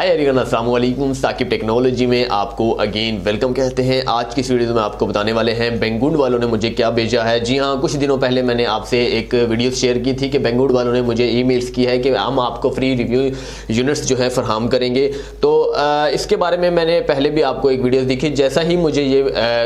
Hi everyone, अस्सलाम वालेकुम। Saqib technology में आपको अगेन वेलकम कहते हैं। आज की इस वीडियो में आपको बताने वाले हैं बेंगुड वालों ने मुझे क्या भेजा है। जी हाँ, कुछ दिनों पहले मैंने आपसे एक वीडियो शेयर की थी कि बेंगुड वालों ने मुझे ईमेल्स की है कि हम आपको फ्री रिव्यू यूनिट्स जो है फराहम करेंगे। तो इसके बारे में मैंने पहले भी आपको एक वीडियो दिखी। जैसा ही मुझे ये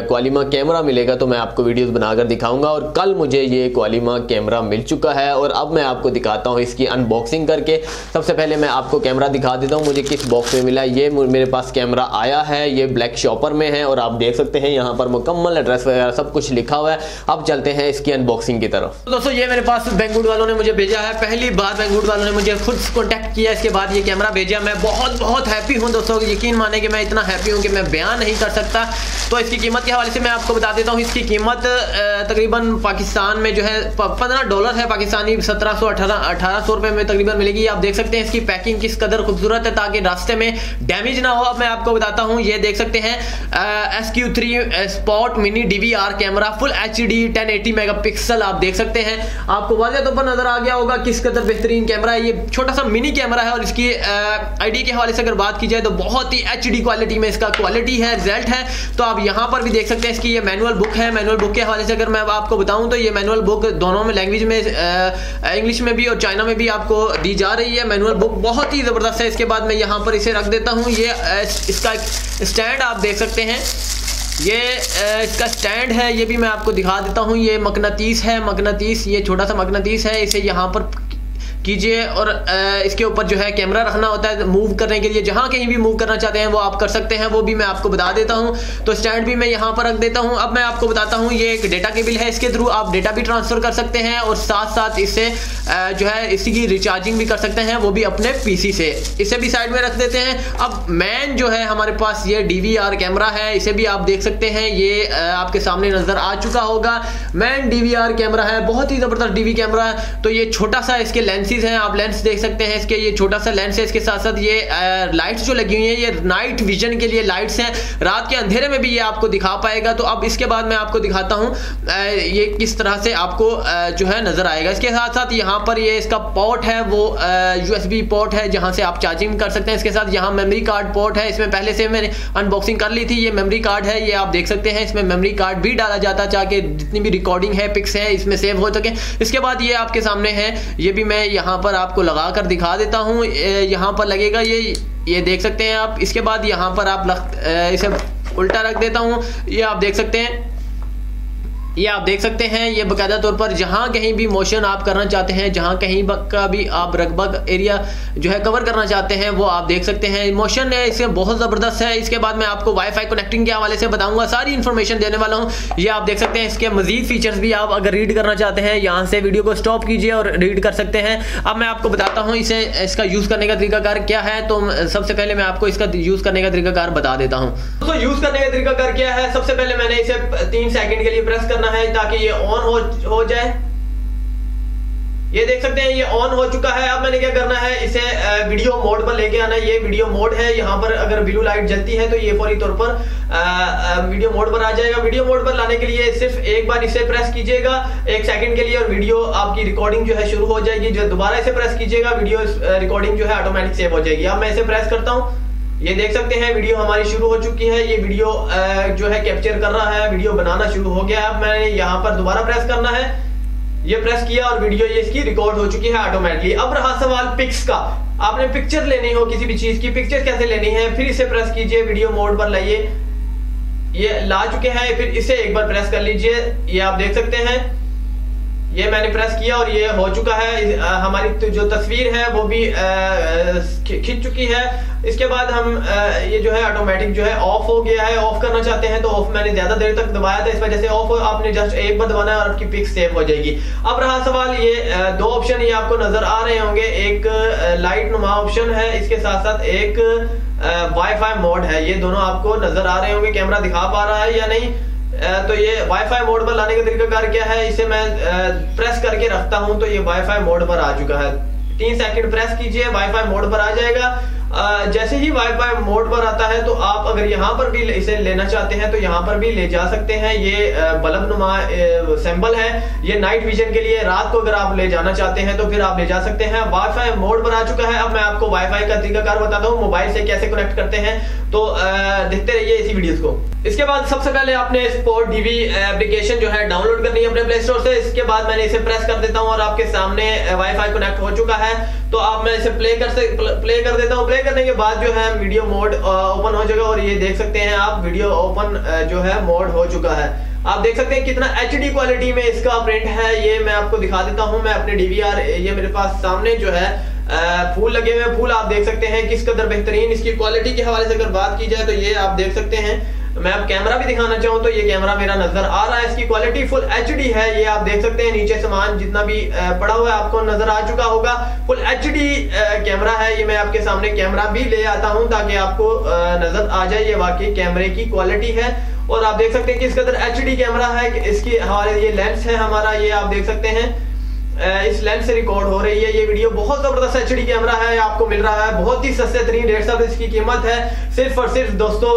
क्वालिमा कैमरा मिलेगा तो मैं आपको वीडियोस बनाकर दिखाऊंगा। और कल मुझे ये क्वालिमा कैमरा मिल चुका है और अब मैं आपको दिखाता हूँ इसकी अनबॉक्सिंग करके। सबसे पहले मैं आपको कैमरा दिखा देता हूँ मुझे किस बॉक्स में मिला। ये मेरे पास कैमरा आया है, ये ब्लैक शॉपर में है और आप देख सकते हैं यहाँ पर मुकम्मल एड्रेस वगैरह सब कुछ लिखा हुआ है। अब चलते हैं इसकी अनबॉक्सिंग की तरफ। तो दोस्तों ये मेरे पास बेंगुड वालों ने मुझे भेजा है। पहली बार बेंगुड वालों ने मुझे खुद कॉन्टैक्ट किया, इसके बाद ये कैमरा भेजा। मैं बहुत हैप्पी हूँ दोस्तों, यकीन माने कि मैं इतना हैप्पी हूँ कि मैं बयान नहीं कर सकता। तो इसकी कीमत के हवाले से मैं आपको बता देता हूँ। इसकी कीमत तकरीबन पाकिस्तान में जो है $15 है, पाकिस्तानी 1700-1800 रुपए में तकरीबन मिलेगी। आप देख सकते हैं इसकी पैकिंग किस कदर खूबसूरत है ताकि रास्ते में डैमेज ना हो। अब मैं आपको बताता हूँ, ये देख सकते हैं SQ3 spot mini DVR camera full HD 1080 megapixel. आप देख सकते हैं, आपको वाज़ेह तौर पर नजर आ गया होगा किस कदर बेहतरीन कैमरा है। ये छोटा सा मिनी कैमरा है और इसकी ID के हवाले से अगर बात की जाए तो बहुत ही HD क्वालिटी में इसका क्वालिटी है, रिजल्ट है। तो आप यहाँ पर भी देख सकते हैं इसकी ये मैनुअल बुक है। मैनुअल बुक के हवाले से अगर मैं आपको बताऊँ तो ये मैनुअल बुक दोनों में लैंग्वेज में, इंग्लिश में भी और चाइना में भी आपको दी जा रही है। मैनुअल बुक बहुत ही ज़बरदस्त है। इसके बाद मैं यहाँ पर इसे रख देता हूँ। ये इसका स्टैंड आप देख सकते हैं, ये इसका स्टैंड है, ये भी मैं आपको दिखा देता हूँ। ये मकनातीस है, मकनातीस, ये छोटा सा मकनातीस है। इसे यहाँ पर कीजिए और इसके ऊपर जो है कैमरा रखना होता है मूव करने के लिए। जहाँ कहीं भी मूव करना चाहते हैं वो आप कर सकते हैं, वो भी मैं आपको बता देता हूँ। तो स्टैंड भी मैं यहाँ पर रख देता हूँ। अब मैं आपको बताता हूँ, ये एक डेटा केबल है, इसके थ्रू आप डेटा भी ट्रांसफर कर सकते हैं और साथ साथ इससे जो है इसी की रिचार्जिंग भी कर सकते हैं, वो भी अपने PC से। इसे भी साइड में रख देते हैं। अब मैन जो है हमारे पास ये DVR कैमरा है, इसे भी आप देख सकते हैं। ये आपके सामने नजर आ चुका होगा। मैन DVR कैमरा है, बहुत ही जबरदस्त DV कैमरा है। तो ये छोटा सा इसके लेंस हैं, आप लेंस देख सकते हैं इसके, ये छोटा सा लेंस है। इसके साथ साथ ये लाइट्स जो लगी हुई हैं, ये नाइट विजन के लिए लाइट्स हैं, रात के अंधेरे में भी ये आपको दिखा पाएगा। तो अब इसके बाद मैं आपको दिखाता हूं ये किस तरह से आपको जो है नजर आएगा। इसके साथ साथ यहाँ पर ये इसका पोर्ट है, वो USB पोर्ट है जहां से आप चार्जिंग कर सकते हैं। इसके साथ यहाँ मेमोरी कार्ड पोर्ट है, इसमें पहले से मैंने अनबॉक्सिंग कर ली थी। ये मेमोरी कार्ड है, ये आप देख सकते हैं। इसमें मेमोरी कार्ड भी डाला जाता है ताकि जितनी भी रिकॉर्डिंग है, पिक्स है, इसमें सेव हो सके। इसके बाद ये आपके सामने है, ये भी मैं यहाँ पर आपको लगा कर दिखा देता हूँ। यहाँ पर लगेगा ये देख सकते हैं आप। इसके बाद यहाँ पर आप इसे उल्टा रख देता हूँ। ये आप देख सकते हैं, ये आप देख सकते हैं। ये बाकायदा तौर पर जहाँ कहीं भी मोशन आप करना चाहते हैं, जहाँ कहीं का भी आप रगबग एरिया जो है कवर करना चाहते हैं, वो आप देख सकते हैं। मोशन है इससे बहुत ज़बरदस्त है। इसके बाद मैं आपको वाईफाई कनेक्टिंग के हवाले से बताऊंगा, सारी इन्फॉर्मेशन देने वाला हूँ। ये आप देख सकते हैं, इसके मजीद फीचर्स भी आप अगर रीड करना चाहते हैं, यहाँ से वीडियो को स्टॉप कीजिए और रीड कर सकते हैं। अब मैं आपको बताता हूँ इसका यूज़ करने का तरीकाकार क्या है। तो सबसे पहले मैं आपको इसका यूज़ करने का तरीकाकार बता देता हूँ। तो यूज़ करने का तरीकाकार क्या है, सबसे पहले मैंने इसे 3 सेकंड के लिए प्रेस करना है ताकि ये ऑन हो जाए। ये देख सकते हैं ये ऑन हो चुका है। अब मैंने क्या करना है, इसे वीडियो मोड पर लेके आना है। ये वीडियो मोड है, यहाँ पर अगर ब्लू लाइट जलती है तो ये फौरी तौर पर वीडियो मोड पर आ जाएगा। वीडियो मोड पर लाने के लिए सिर्फ एक बार इसे प्रेस कीजिएगा 1 सेकंड के लिए और वीडियो आपकी रिकॉर्डिंग जो है शुरू हो जाएगी। जो दोबारा इसे प्रेस कीजिएगा, वीडियो रिकॉर्डिंग जो है ऑटोमेटिक सेव हो जाएगी। अब मैं इसे प्रेस करता हूँ, ये देख सकते हैं वीडियो हमारी शुरू हो चुकी है। ये वीडियो जो है कैप्चर कर रहा है, वीडियो बनाना शुरू हो गया। अब मैंने यहाँ पर दोबारा प्रेस करना है, ये प्रेस किया और वीडियो ये इसकी रिकॉर्ड हो चुकी है ऑटोमेटिकली। अब रहा सवाल पिक्स का। आपने पिक्चर लेनी हो किसी भी चीज की, पिक्चर कैसे लेनी है, फिर इसे प्रेस कीजिए, वीडियो मोड पर लाइए। ये ला चुके हैं, फिर इसे एक बार प्रेस कर लीजिए। ये आप देख सकते हैं, ये मैंने प्रेस किया और ये हो चुका है। हमारी जो तस्वीर है वो भी खिंच चुकी है। इसके बाद हम ये जो है ऑटोमेटिक जो है ऑफ हो गया है। ऑफ करना चाहते हैं तो ऑफ मैंने ज्यादा देर तक दबाया था, इस वजह से ऑफ हो। आपने जस्ट एक बार दबाना है और आपकी पिक सेव हो जाएगी। अब रहा सवाल, ये 2 ऑप्शन ये आपको नजर आ रहे होंगे। एक लाइट नुमा ऑप्शन है, इसके साथ साथ एक वाईफाई मोड है। ये दोनों आपको नजर आ रहे होंगे। कैमरा दिखा पा रहा है या नहीं। तो ये वाईफाई मोड पर लाने का तरीकाकार क्या है, इसे मैं प्रेस करके रखता हूं तो ये वाईफाई मोड पर आ चुका है। 3 सेकंड प्रेस कीजिए, वाईफाई मोड पर आ जाएगा। जैसे ही वाईफाई मोड पर आता है तो आप अगर यहाँ पर भी इसे लेना चाहते हैं तो यहाँ पर भी ले जा सकते हैं। ये बल्ब नुमा सिंबल है, ये नाइट विजन के लिए, रात को अगर आप ले जाना चाहते हैं तो फिर आप ले जा सकते हैं। वाईफाई मोड पर आ चुका है। अब मैं आपको वाईफाई का तरीकाकार बताता हूँ, मोबाइल से कैसे कनेक्ट करते हैं, तो देखते रहिए इसी वीडियोस को। इसके बाद सबसे पहले आपने स्पोर्ट टीवी एप्लीकेशन जो है डाउनलोड करनी है अपने प्ले स्टोर से। इसके बाद मैंने इसे प्रेस कर देता हूं और आपके सामने वाईफाई कनेक्ट हो चुका है। तो आप मैं इसे प्ले कर देता हूं। प्ले करने के बाद जो है वीडियो मोड ओपन हो जाएगा और ये देख सकते हैं आप वीडियो ओपन जो है मोड हो चुका है। आप देख सकते हैं कितना HD क्वालिटी में इसका प्रिंट है। ये मैं आपको दिखा देता हूं। मैं अपने DVR, ये मेरे पास सामने जो है फूल लगे हुए, फूल आप देख सकते हैं किस कदर बेहतरीन इसकी क्वालिटी के हवाले से अगर बात की जाए तो ये आप देख सकते हैं। मैं अब कैमरा भी दिखाना चाहूँ तो ये कैमरा मेरा नजर आ रहा है, इसकी क्वालिटी फुल HD है। ये आप देख सकते हैं नीचे सामान जितना भी पड़ा हुआ है आपको नजर आ चुका होगा। फुल HD कैमरा है। ये मैं आपके सामने कैमरा भी ले आता हूँ ताकि आपको नजर आ जाए ये वाकई कैमरे की क्वालिटी है। और आप देख सकते हैं किस कदर HD कैमरा है। इसके हवाले ये लेंस है हमारा, ये आप देख सकते हैं इस लेंस से रिकॉर्ड हो रही है ये वीडियो। बहुत जबरदस्त HD कैमरा है, आपको मिल रहा है बहुत ही सस्ते तरीन रेट से। इसकी कीमत है सिर्फ और सिर्फ दोस्तों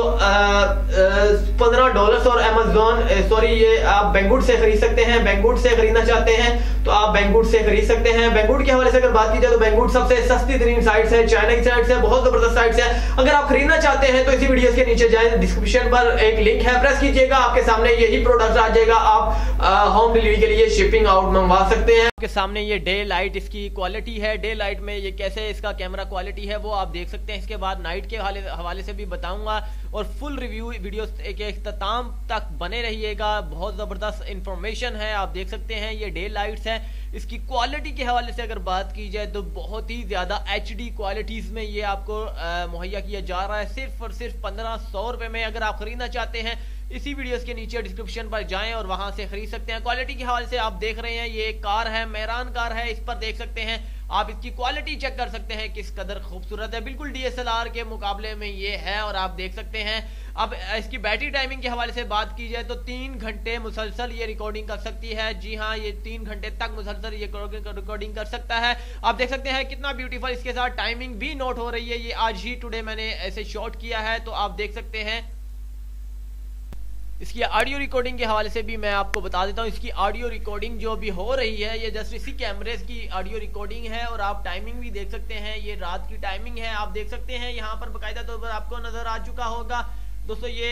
$15 और अमेज़न ये आप बैंगवुड से खरीद सकते हैं। बैंगवुड से खरीदना चाहते हैं तो आप बैंगवुड से खरीद सकते हैं। बैंगवुड के हवाले से अगर बात की जाए तो बैंगवुड सबसे सस्ती तरीन साइट है, चाइना की साइट है, बहुत जबरदस्त साइट है। अगर आप खरीदना चाहते हैं तो इसी वीडियो के नीचे जाए, डिस्क्रिप्शन पर एक लिंक है, प्रेस कीजिएगा, आपके सामने यही प्रोडक्ट आ जाएगा। आप होम डिलीवरी के लिए शिपिंग आउट मंगवा सकते हैं। के सामने ये डे लाइट इसकी क्वालिटी है। डे लाइट में ये कैसे इसका कैमरा क्वालिटी है वो आप देख सकते हैं। इसके बाद नाइट के हवाले से भी बताऊंगा और फुल रिव्यू वीडियो एक इख्तिताम तक बने रहिएगा। बहुत ज़बरदस्त इंफॉर्मेशन है, आप देख सकते हैं ये डे लाइट्स है। इसकी क्वालिटी के हवाले से अगर बात की जाए तो बहुत ही ज़्यादा HD क्वालिटीज़ में ये आपको मुहैया किया जा रहा है सिर्फ और सिर्फ 1500 रुपये में। अगर आप खरीदना चाहते हैं इसी वीडियोस के नीचे डिस्क्रिप्शन पर जाएं और वहां से खरीद सकते हैं। क्वालिटी के हवाले से आप देख रहे हैं ये एक कार है, मेहरान कार है, इस पर देख सकते हैं आप इसकी क्वालिटी चेक कर सकते हैं किस कदर खूबसूरत है। बिल्कुल DSLR के मुकाबले में ये है और आप देख सकते हैं। अब इसकी बैटरी टाइमिंग के हवाले से बात की जाए तो 3 घंटे मुसलसल ये रिकॉर्डिंग कर सकती है। जी हाँ, ये 3 घंटे तक मुसलसल ये रिकॉर्डिंग कर सकता है। आप देख सकते हैं कितना ब्यूटीफुल इसके साथ टाइमिंग भी नोट हो रही है। ये आज ही टुडे मैंने ऐसे शॉट किया है तो आप देख सकते हैं। इसकी ऑडियो रिकॉर्डिंग के हवाले से भी मैं आपको बता देता हूँ। इसकी ऑडियो रिकॉर्डिंग जो भी हो रही है ये जस्ट इसी कैमरे की ऑडियो रिकॉर्डिंग है और आप टाइमिंग भी देख सकते हैं। ये रात की टाइमिंग है, आप देख सकते हैं यहाँ पर बाकायदा तौर पर आपको नजर आ चुका होगा दोस्तों। ये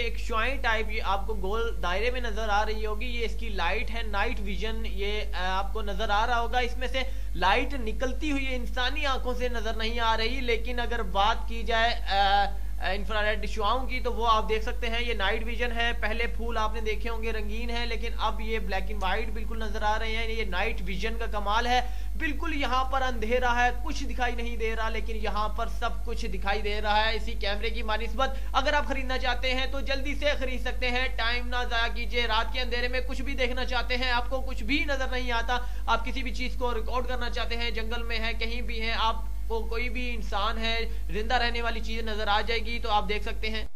एक श्वाइन टाइप ये आपको गोल दायरे में नजर आ रही होगी। ये इसकी लाइट है, नाइट विजन, ये आपको नजर आ रहा होगा। इसमें से लाइट निकलती हुई इंसानी आंखों से नजर नहीं आ रही, लेकिन अगर बात की जाए इंफ्रारेड शुआओं की तो वो आप देख सकते हैं। ये नाइट विजन है। पहले फूल आपने देखे होंगे रंगीन है, लेकिन अब ये ब्लैक एंड व्हाइट बिल्कुल नजर आ रहे हैं। ये नाइट विजन का कमाल है। बिल्कुल यहाँ पर अंधेरा है, कुछ दिखाई नहीं दे रहा, लेकिन यहाँ पर सब कुछ दिखाई दे रहा है इसी कैमरे की मानिस्बत। अगर आप खरीदना चाहते हैं तो जल्दी से खरीद सकते हैं, टाइम ना जाया कीजिए। रात के अंधेरे में कुछ भी देखना चाहते हैं, आपको कुछ भी नजर नहीं आता, आप किसी भी चीज को रिकॉर्ड करना चाहते हैं, जंगल में है, कहीं भी है, आप को कोई भी इंसान है, जिंदा रहने वाली चीज नजर आ जाएगी तो आप देख सकते हैं।